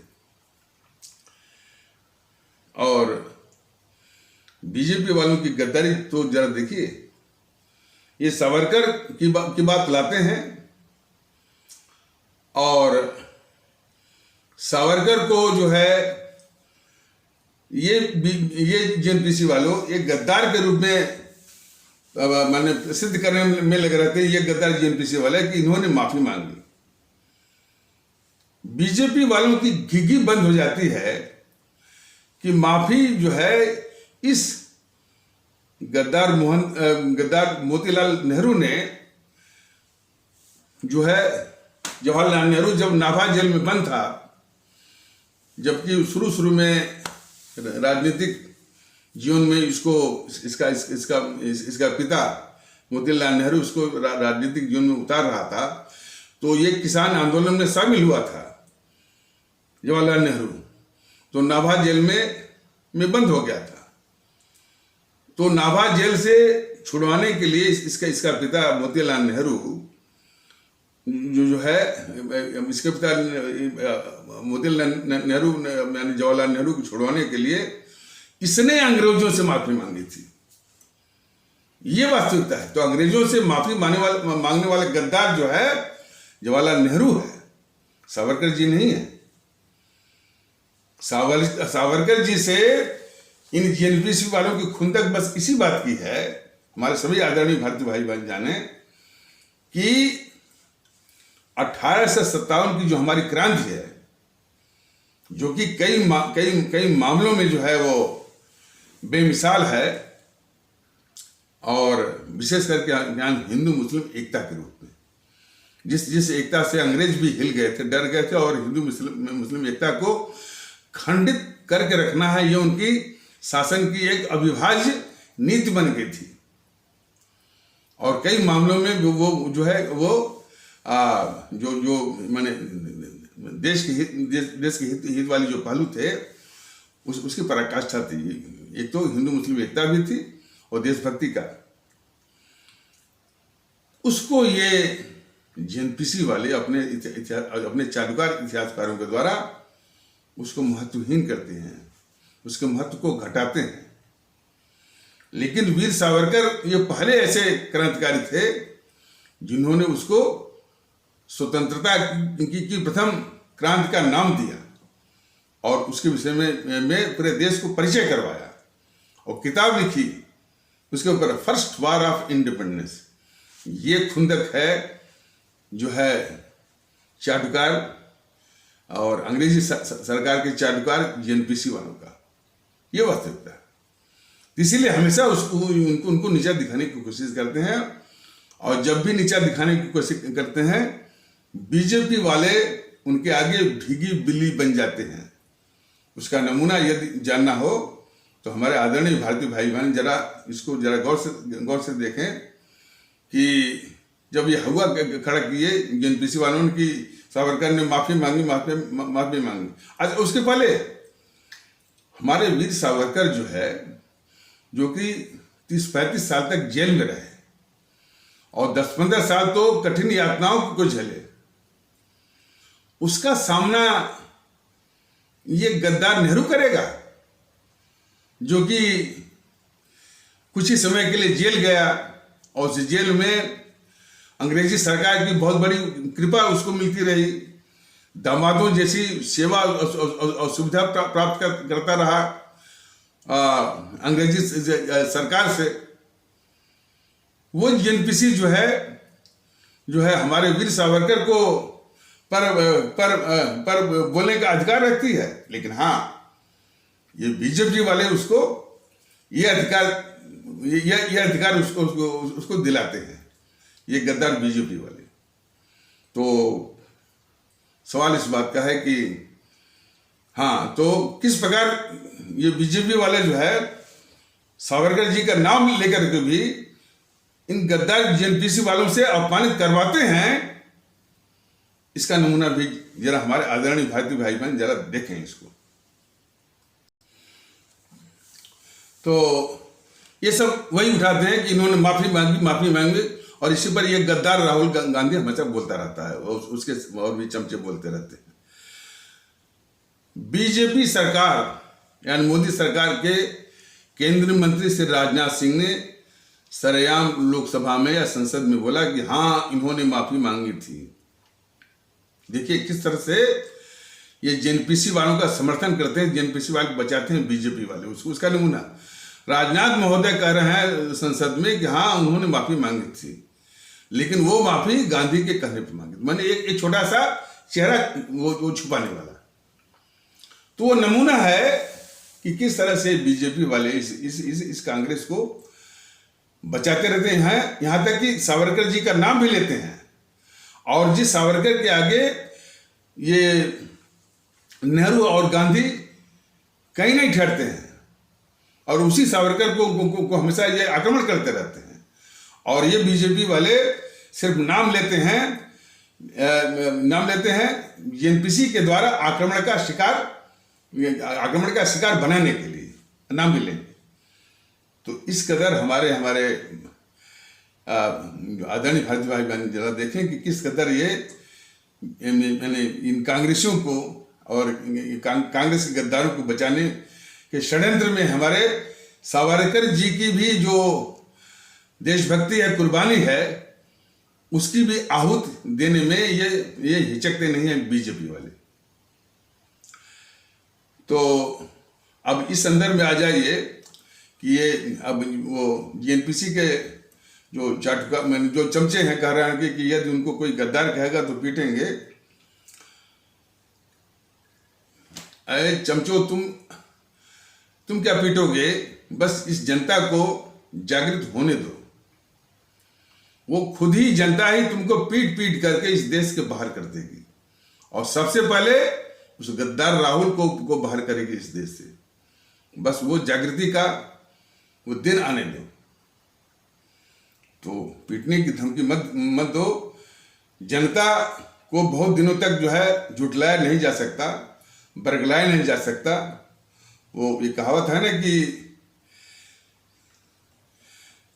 [SPEAKER 1] और बीजेपी वालों की गद्दारी तो जरा देखिए, ये सावरकर की बात लाते हैं और सावरकर को जो है ये जीएनपीसी वालों एक गद्दार के रूप में माने सिद्ध करने में लगे रहते हैं। ये गद्दार जीएनपीसी वाले कि इन्होंने माफी मांग ली। बीजेपी वालों की घिघी बंद हो जाती है कि माफी जो है इस गद्दार मोतीलाल नेहरू ने जो है, जवाहरलाल नेहरू जब नाभा जेल में बंद था, जबकि शुरू में राजनीतिक जीवन में इसका पिता मोतीलाल नेहरू इसको राजनीतिक जीवन में उतार रहा था, तो ये किसान आंदोलन में शामिल हुआ था जवाहरलाल नेहरू, तो नाभा जेल में बंद हो गया था। तो नाभा जेल से छुड़वाने के लिए इसका पिता मोतीलाल नेहरू जो है, इसके पिता मोतीलाल नेहरू यानी जवाहरलाल नेहरू को छुड़वाने के लिए इसने अंग्रेजों से माफी मांगी थी। ये वास्तविकता है। तो अंग्रेजों से माफी मांगने वाले गद्दार जो है जवाहरलाल नेहरू है, सावरकर जी नहीं है। सावरकर जी से इन जीएनपीसी वालों की खुंदक बस इसी बात की है, हमारे सभी आदरणीय भारतीय भाई बहन जाने कि 1857 की जो हमारी क्रांति है, जो कि कई मामलों में जो है वो बेमिसाल है, और विशेष करके यहाँ हिंदू मुस्लिम एकता के रूप में, जिस एकता से अंग्रेज भी हिल गए थे, डर गए थे, और हिंदू मुस्लिम एकता को खंडित करके रखना है, ये उनकी शासन की एक अविभाज्य नीति बन गई थी। और कई मामलों में वो जो है वो जो माने देश के हित वाली जो पहलू थे उसकी पराकाष्ठा थी। एक तो हिंदू मुस्लिम एकता भी थी और देशभक्ति का, उसको ये जीएनपीसी वाले अपने चालुकार इतिहासकारों के द्वारा उसको महत्वहीन करते हैं, उसके महत्व को घटाते हैं। लेकिन वीर सावरकर ये पहले ऐसे क्रांतिकारी थे जिन्होंने उसको स्वतंत्रता की प्रथम क्रांति का नाम दिया और उसके विषय में पूरे देश को परिचय करवाया और किताब लिखी उसके ऊपर, फर्स्ट वार ऑफ इंडिपेंडेंस। ये खुंदक है जो है चाटुकार और अंग्रेजी सरकार के चाटुकार जीएनपीसी वालों का, ये वास्तविकता है। इसीलिए हमेशा उनको नीचा दिखाने की कोशिश करते हैं, और जब भी नीचा दिखाने की कोशिश करते हैं बीजेपी वाले उनके आगे भीगी बिल्ली बन जाते हैं। उसका नमूना यदि जानना हो तो हमारे आदरणीय भारतीय भाई बहन इसको जरा गौर से देखें कि जब ये हुआ खड़ा किए जीएनपीसी वालों ने कि सावरकर ने माफी मांगी। अच्छा, उसके पहले हमारे वीर सावरकर जो है, जो कि 30-35 साल तक जेल में रहे और 10-15 साल तो कठिन यातनाओं को झेले, उसका सामना ये गद्दार नेहरू करेगा जो कि कुछ ही समय के लिए जेल गया और उस जेल में अंग्रेजी सरकार की बहुत बड़ी कृपा उसको मिलती रही, दामादों जैसी सेवा और सुविधा प्राप्त करता रहा अंग्रेजी सरकार से, वो एनपीसी जो है हमारे वीर सावरकर को पर बोलने का अधिकार रखती है, लेकिन हाँ ये बीजेपी वाले उसको ये अधिकार उसको दिलाते हैं, ये गद्दार बीजेपी वाले। तो सवाल इस बात का है कि हाँ, तो किस प्रकार ये बीजेपी वाले जो है सावरकर जी का नाम लेकर के भी इन गद्दार एनपीसी वालों से अपमानित करवाते हैं, इसका नमूना भी जरा हमारे आदरणीय भारतीय भाई बहन जरा देखें इसको। तो ये सब वही उठाते हैं कि इन्होंने माफी मांगी और इसी पर ये गद्दार राहुल गांधी हमेशा बोलता रहता है और उसके और भी चमचे बोलते रहते हैं। बीजेपी सरकार यानी मोदी सरकार के केंद्रीय मंत्री श्री राजनाथ सिंह ने सरेआम लोकसभा में या संसद में बोला कि हाँ इन्होंने माफी मांगी थी। देखिए किस तरह से ये जेएनपीसी वालों का समर्थन करते हैं, जेएनपीसी वाले बचाते हैं बीजेपी वाले। उसका नमूना राजनाथ महोदय कह रहे हैं संसद में कि हाँ उन्होंने माफी मांगी थी, लेकिन वो माफी गांधी के कहने पर मांगी। मैंने एक छोटा सा चेहरा वो छुपाने वाला। तो वो नमूना है कि किस तरह से बीजेपी वाले इस कांग्रेस को बचाते रहते हैं, यहां तक कि सावरकर जी का नाम भी लेते हैं। और जिस सावरकर के आगे ये नेहरू और गांधी कहीं नहीं ठहरते हैं और उसी सावरकर को हमेशा ये आक्रमण करते रहते हैं। और ये बीजेपी वाले सिर्फ नाम लेते हैं एनपीसी के द्वारा आक्रमण का शिकार बनाने के लिए नाम भी लेंगे। तो इस कदर हमारे आदरणीय भारतीय भाई बहन जरा देखें कि किस कदर ये इन कांग्रेसियों को और कांग्रेस के गद्दारों को बचाने के षड्यंत्र में हमारे सावरकर जी की भी जो देशभक्ति है, कुर्बानी है, उसकी भी आहूत देने में ये हिचकते नहीं हैं बीजेपी वाले। तो अब इस संदर्भ में आ जाइए कि ये अब वो एनपीसी के जो चमचे हैं कह रहे हैं कि यदि उनको कोई गद्दार कहेगा तो पीटेंगे। अरे चमचो, तुम क्या पीटोगे? बस इस जनता को जागृत होने दो। वो खुद ही जनता ही तुमको पीट करके इस देश के बाहर कर देगी और सबसे पहले उस गद्दार राहुल को बाहर करेगी इस देश से। बस वो जागृति का वो दिन आने दो। तो पीटने की धमकी मत दो। जनता को बहुत दिनों तक जो है झुठलाया नहीं जा सकता, बरगलाया नहीं जा सकता। वो ये कहावत है ना कि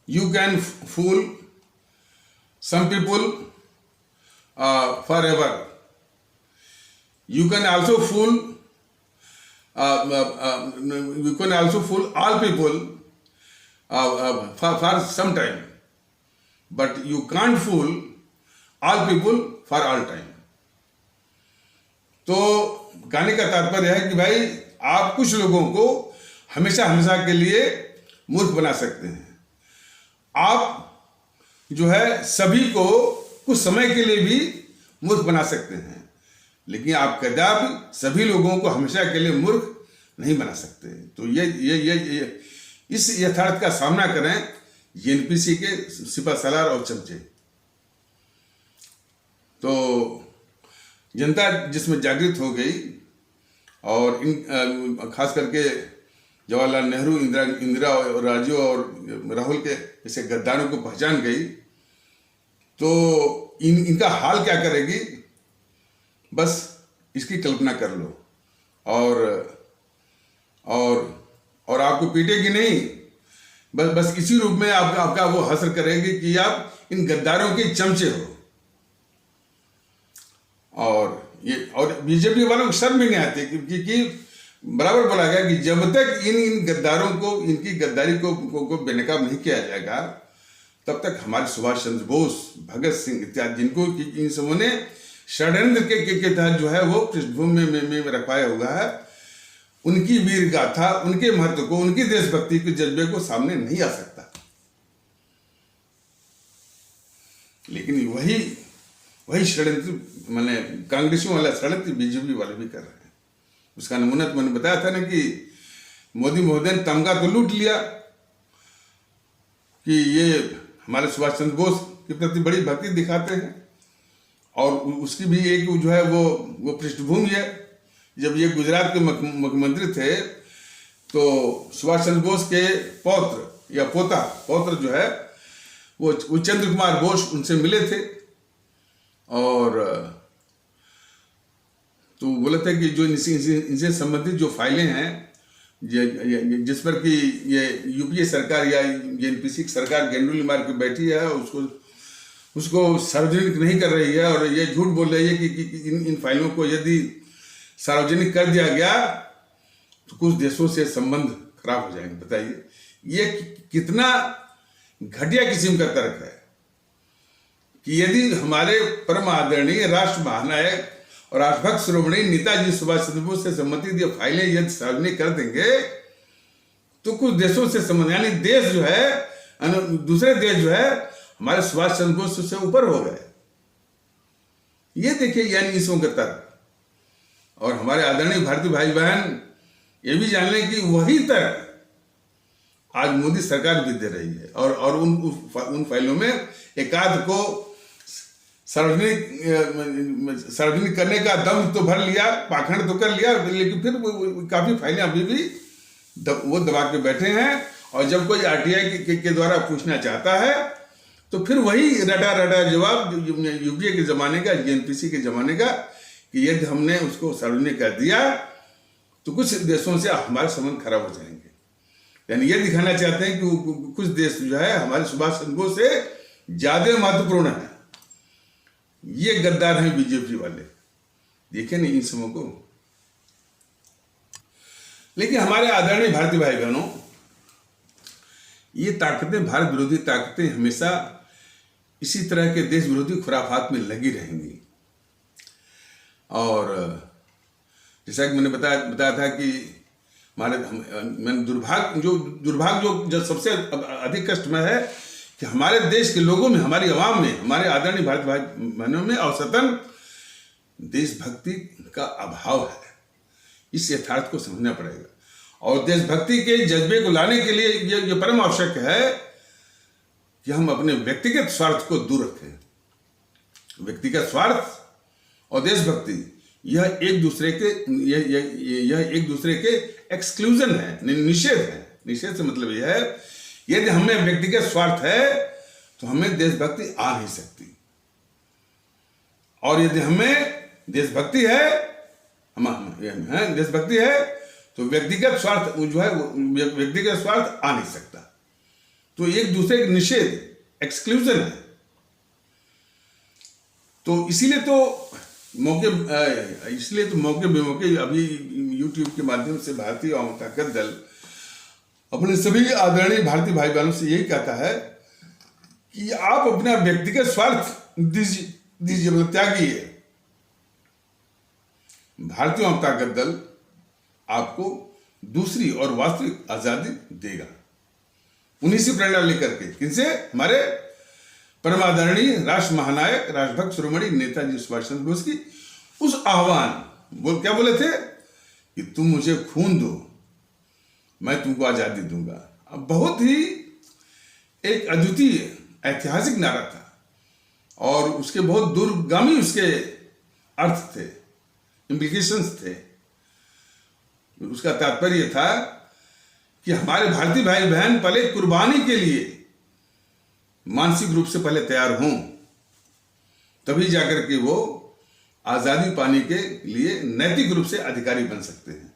[SPEAKER 1] you can fool some people forever, you can also fool all people for some time, but you can't fool all people for all time. तो कहने का तात्पर्य है कि भाई आप कुछ लोगों को हमेशा के लिए मूर्ख बना सकते हैं। आप जो है सभी को कुछ समय के लिए भी मूर्ख बना सकते हैं, लेकिन आप कदापि सभी लोगों को हमेशा के लिए मूर्ख नहीं बना सकते। तो ये इस यथार्थ का सामना करें एनपीसी के सिपहसालार और चमचे। तो जनता जिसमें जागृत हो गई और इन खास करके जवाहरलाल नेहरू, इंदिरा और राजीव और राहुल के जैसे गद्दारों को पहचान गई, तो इनका हाल क्या करेगी बस इसकी कल्पना कर लो। और आपको पीटेगी नहीं, बस इसी रूप में आपका वो हसर करेगी कि आप इन गद्दारों के चमचे हो। और बीजेपी वालों को शर्म भी नहीं आती क्योंकि बराबर बोला गया कि जब तक इन गद्दारों को, इनकी गद्दारी को बेनकाब नहीं किया जाएगा, तब तक हमारे सुभाष चंद्र बोस, भगत सिंह इत्यादि जिनको इन सबों ने षड्यंत्र के तहत जो है वो पृष्ठभूमि में रखवाया हुआ है, उनकी वीर गाथा, उनके महत्व को, उनकी देशभक्ति के जज्बे को सामने नहीं आ सकता। लेकिन वही वही षड्यंत्र मैंने कांग्रेसियों वाला षड्यंत्र बीजेपी वाले भी कर रहे हैं। उसका नमूना तो मैंने बताया था ना कि मोदी महोदय ने तमगा तो लूट लिया कि ये हमारे सुभाष चंद्र बोस के प्रति बड़ी भक्ति दिखाते हैं, और उसकी भी एक जो है वो पृष्ठभूमि है। जब ये गुजरात के मुख्यमंत्री थे तो सुभाष चंद्र बोस के पौत्र या पौत्र जो है वो चंद्र कुमार बोस उनसे मिले थे, और तो बोले थे कि जो इनसे संबंधित जो फाइलें हैं जिस पर कि ये यूपीए सरकार या एनपीसी की सरकार गेंडुली मार के बैठी है, उसको सार्वजनिक नहीं कर रही है, और ये झूठ बोल रही है कि इन फाइलों को यदि सार्वजनिक कर दिया गया तो कुछ देशों से संबंध खराब हो जाएंगे। बताइए ये कितना घटिया किस्म का तर्क है कि यदि हमारे परम आदरणीय राष्ट्र महानायक और राष्ट्रभक्त शिरोमणि नेताजी सुभाष चंद्र बोस से संबंधित ये फाइलें यदि सार्वजनिक कर देंगे तो कुछ देशों से संबंध, यानी देश जो है दूसरे देश जो है हमारे सुभाष चंद्र बोस से ऊपर हो गए। ये देखिए यानी इसों का तर्क। और हमारे आदरणीय भारतीय भाई बहन ये भी जान लें कि वही तर्क आज मोदी सरकार भी दे रही है, और उन फाइलों में एकाध को सार्वजनिक करने का दम तो भर लिया, पाखंड तो कर लिया, लेकिन फिर काफी फाइलें अभी भी वो दबा के बैठे हैं। और जब कोई आरटीआई के द्वारा पूछना चाहता है तो फिर वही रटा जवाब यूपीए के जमाने का, एनपीसी के जमाने का, कि यदि हमने उसको सार्वजनिक कर दिया तो कुछ देशों से हमारे संबंध खराब हो जाएंगे। यानी ये दिखाना चाहते हैं कि कुछ देश जो है हमारे सुभाष चंद्र बोस से ज्यादा महत्वपूर्ण है। ये गद्दार हैं बीजेपी वाले, देखे नहीं इन समूह को। लेकिन हमारे आदरणीय भारतीय भाई बहनों, ये ताकतें, भारत विरोधी ताकतें हमेशा इसी तरह के देश विरोधी खुराफात में लगी रहेंगी। और जैसा कि मैंने बताया था कि मैंने दुर्भाग्य जो सबसे अधिक कष्ट में है कि हमारे देश के लोगों में, हमारी आवाम में, हमारे आदरणीय भारत भाई बहनों में औसतन देशभक्ति का अभाव है। इस यथार्थ को समझना पड़ेगा, और देशभक्ति के जज्बे को लाने के लिए ये परम आवश्यक है कि हम अपने व्यक्तिगत स्वार्थ को दूर रखें। व्यक्तिगत स्वार्थ और देशभक्ति यह एक दूसरे के एक्सक्लूजन है, निषेध है। निषेध से मतलब यह है यदि हमें व्यक्तिगत स्वार्थ है तो हमें देशभक्ति आ नहीं सकती, और यदि हमें देशभक्ति है तो व्यक्तिगत स्वार्थ जो है व्यक्तिगत स्वार्थ आ नहीं सकता। तो एक दूसरे के निषेध, एक्सक्लूजन है। तो इसीलिए तो मौके बेमौके अभी यूट्यूब के माध्यम से भारतीय आवाम ताकत दल अपने सभी आदरणीय भारतीय भाई बहनों से यही कहता है कि आप अपना व्यक्तिगत स्वार्थ दीजिए, मतलब त्यागिए। भारतीय आवाम ताकत दल आपको दूसरी और वास्तविक आजादी देगा, उन्हीं से प्रेरणा लेकर के। किनसे? हमारे परम आदरणीय राष्ट्र महानायक राष्ट्रभक्त शिरोमणि नेताजी सुभाष चंद्र बोस की उस आह्वान, क्या बोले थे कि तुम मुझे खून दो, मैं तुमको आजादी दूंगा। अब बहुत ही एक अद्वितीय ऐतिहासिक नारा था, और उसके बहुत दूरगामी उसके अर्थ थे, इम्प्लीकेशंस थे। उसका तात्पर्य था कि हमारे भारतीय भाई बहन पहले कुर्बानी के लिए मानसिक रूप से पहले तैयार हों, तभी जाकर के वो आजादी पाने के लिए नैतिक रूप से अधिकारी बन सकते हैं।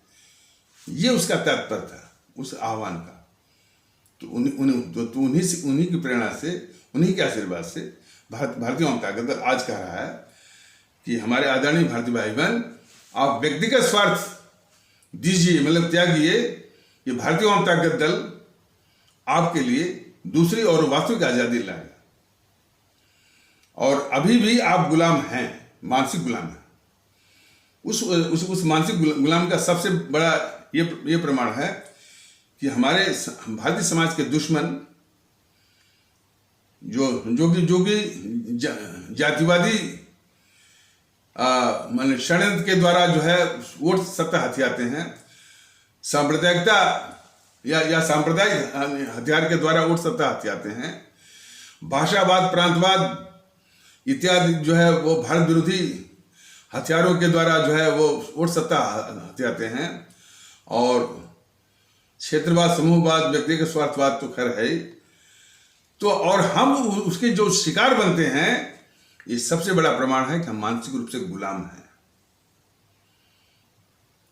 [SPEAKER 1] ये उसका तात्पर्य था उस आह्वान का। तो उन्हीं की प्रेरणा से, उन्हीं के आशीर्वाद से भारतीय आवाम ताकत दल आज कह रहा है कि हमारे आदरणीय भारतीय भाई बहन, आप व्यक्तिगत स्वार्थ दीजिए, मतलब त्यागिए। ये भारतीय आवाम ताकत दल आपके लिए दूसरी और वास्तविक आजादी लाएगा। और अभी भी आप गुलाम हैं, मानसिक गुलाम हैं। उस मानसिक गुलाम का सबसे बड़ा ये प्रमाण है कि हमारे भारतीय समाज के दुश्मन जो कि जातिवादी मान षड्यंत्र के द्वारा जो है वोट सत्ता हथियाते हैं, सांप्रदायिकता या सांप्रदायिक हथियार के द्वारा वोट सत्ता हथियाते हैं, भाषावाद, प्रांतवाद इत्यादि जो है वो भारत विरोधी हथियारों के द्वारा जो है वो वोट सत्ता हथियाते हैं, और क्षेत्रवाद, समूहवाद, व्यक्तिगत स्वार्थवाद तो खैर है ही। तो और हम उसके जो शिकार बनते हैं, ये सबसे बड़ा प्रमाण है कि हम मानसिक रूप से गुलाम हैं।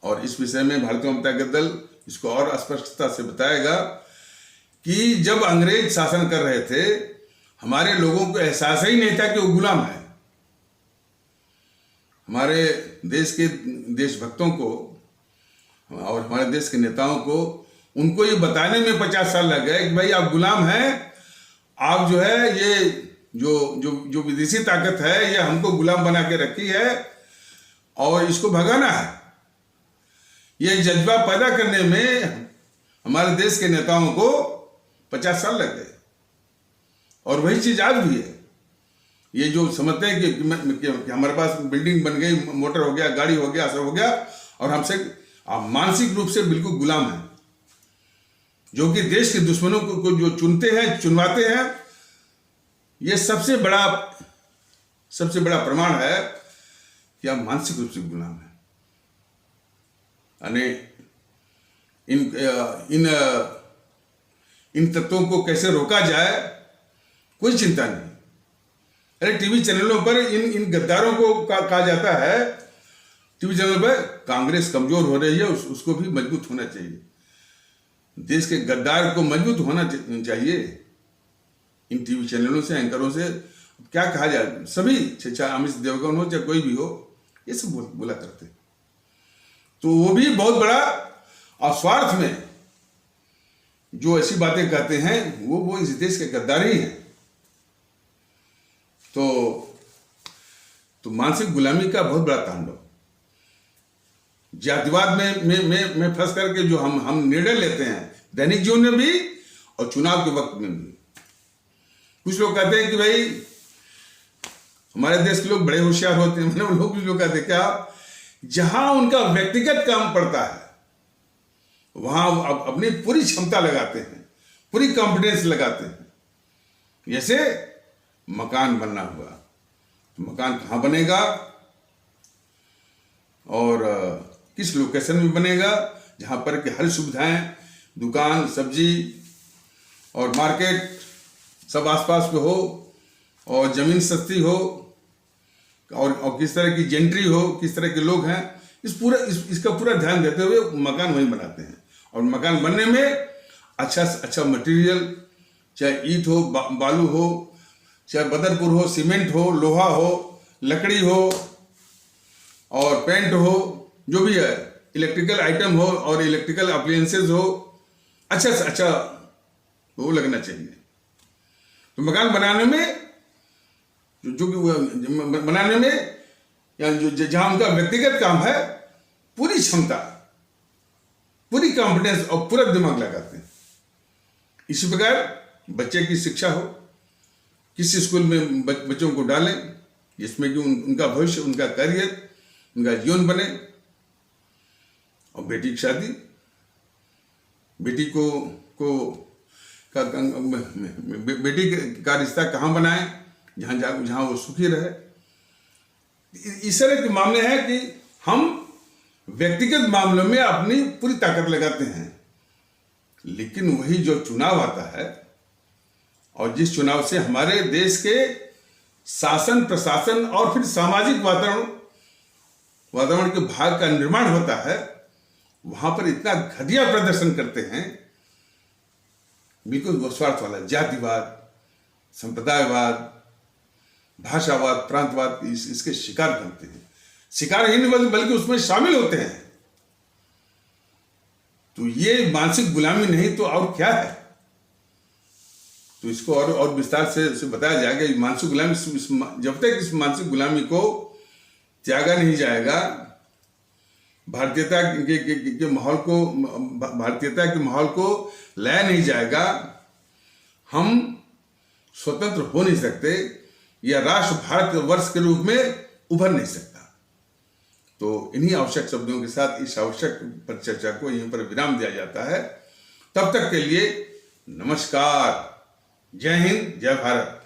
[SPEAKER 1] और इस विषय में भारतीय जनता दल इसको और स्पष्टता से बताएगा कि जब अंग्रेज शासन कर रहे थे, हमारे लोगों को एहसास ही नहीं था कि वो गुलाम है। हमारे देश के देशभक्तों को और हमारे देश के नेताओं को, उनको ये बताने में 50 साल लग गए कि भाई आप गुलाम हैं, आप जो है ये जो विदेशी ताकत है ये हमको गुलाम बना के रखी है और इसको भगाना है। ये जज्बा पैदा करने में हमारे देश के नेताओं को 50 साल लग गए, और वही चीज आज भी है। ये जो समझते हैं कि हमारे पास बिल्डिंग बन गई, मोटर हो गया, गाड़ी हो गया, सब हो गया, और हमसे मानसिक रूप से बिल्कुल गुलाम है, जो कि देश के दुश्मनों को जो चुनते हैं, चुनवाते हैं। ये सबसे बड़ा प्रमाण है कि आप मानसिक रूप से गुलाम हैं। यानी इन तत्वों को कैसे रोका जाए, कोई चिंता नहीं। अरे टीवी चैनलों पर इन गद्दारों को कहा जाता है, टीवी चैनल पर कांग्रेस कमजोर हो रही है, उसको भी मजबूत होना चाहिए। देश के गद्दार को मजबूत होना चाहिए। इन टीवी चैनलों से, एंकरों से क्या कहा जाए, सभी चाहे अमित देवगन हो चाहे कोई भी हो, ये सब बोला करते। तो वो भी बहुत बड़ा अस्वार्थ में जो ऐसी बातें कहते हैं, वो इस देश के गद्दार ही हैं। तो मानसिक गुलामी का बहुत बड़ा तांडव, जातिवाद में फंस करके जो हम निर्णय लेते हैं दैनिक जीवन में भी और चुनाव के वक्त में भी। कुछ लोग कहते हैं कि भाई हमारे देश के लोग बड़े होशियार होते हैं, मतलब लोग कुछ लोग कहते हैं क्या, जहां उनका व्यक्तिगत काम पड़ता है वहां अपनी पूरी क्षमता लगाते हैं, पूरी कॉन्फिडेंस लगाते हैं। जैसे मकान बनना हुआ, तो मकान कहाँ बनेगा और किस लोकेशन में बनेगा, जहाँ पर कि हर सुविधाएं, दुकान, सब्जी और मार्केट सब आसपास पे हो, और ज़मीन सस्ती हो, और किस तरह की जेंट्री हो, किस तरह के लोग हैं, इसका पूरा ध्यान देते हुए मकान वहीं बनाते हैं। और मकान बनने में अच्छा मटेरियल, चाहे ईंट हो, बालू हो, चाहे बदरपुर हो, सीमेंट हो, लोहा हो, लकड़ी हो और पेंट हो, जो भी है, इलेक्ट्रिकल आइटम हो और इलेक्ट्रिकल अप्लायंसेस हो, अच्छा से अच्छा वो लगना चाहिए। तो मकान बनाने में बनाने में या जहां उनका व्यक्तिगत काम है, पूरी क्षमता, पूरी कॉन्फिडेंस और पूरा दिमाग लगाते हैं। इसी प्रकार बच्चे की शिक्षा हो, किसी स्कूल में बच्चों को डालें जिसमें कि उनका भविष्य, उनका करियर, उनका जीवन बने। और बेटी की शादी, बेटी बेटी का रिश्ता कहाँ बनाएं, जहाँ वो सुखी रहे। इस तरह के मामले हैं कि हम व्यक्तिगत मामलों में अपनी पूरी ताकत लगाते हैं, लेकिन वही जो चुनाव आता है, और जिस चुनाव से हमारे देश के शासन, प्रशासन और फिर सामाजिक वातावरण के भाग का निर्माण होता है, वहां पर इतना घटिया प्रदर्शन करते हैं, बिल्कुल स्वार्थ वाला, जातिवाद, संप्रदायवाद, भाषावाद, प्रांतवाद, इसके शिकार बनते हैं। शिकार ही नहीं बल्कि उसमें शामिल होते हैं। तो ये मानसिक गुलामी नहीं तो और क्या है। तो इसको और विस्तार से बताया जाएगा। मानसिक गुलामी, जब तक इस मानसिक गुलामी को त्यागा नहीं जाएगा, भारतीयता के माहौल को लाया नहीं जाएगा, हम स्वतंत्र हो नहीं सकते या राष्ट्र भारत वर्ष के रूप में उभर नहीं सकता। तो इन्हीं आवश्यक शब्दों के साथ इस आवश्यक परिचर्चा को यहीं पर विराम दिया जाता है। तब तक के लिए नमस्कार। जय हिंद, जय भारत।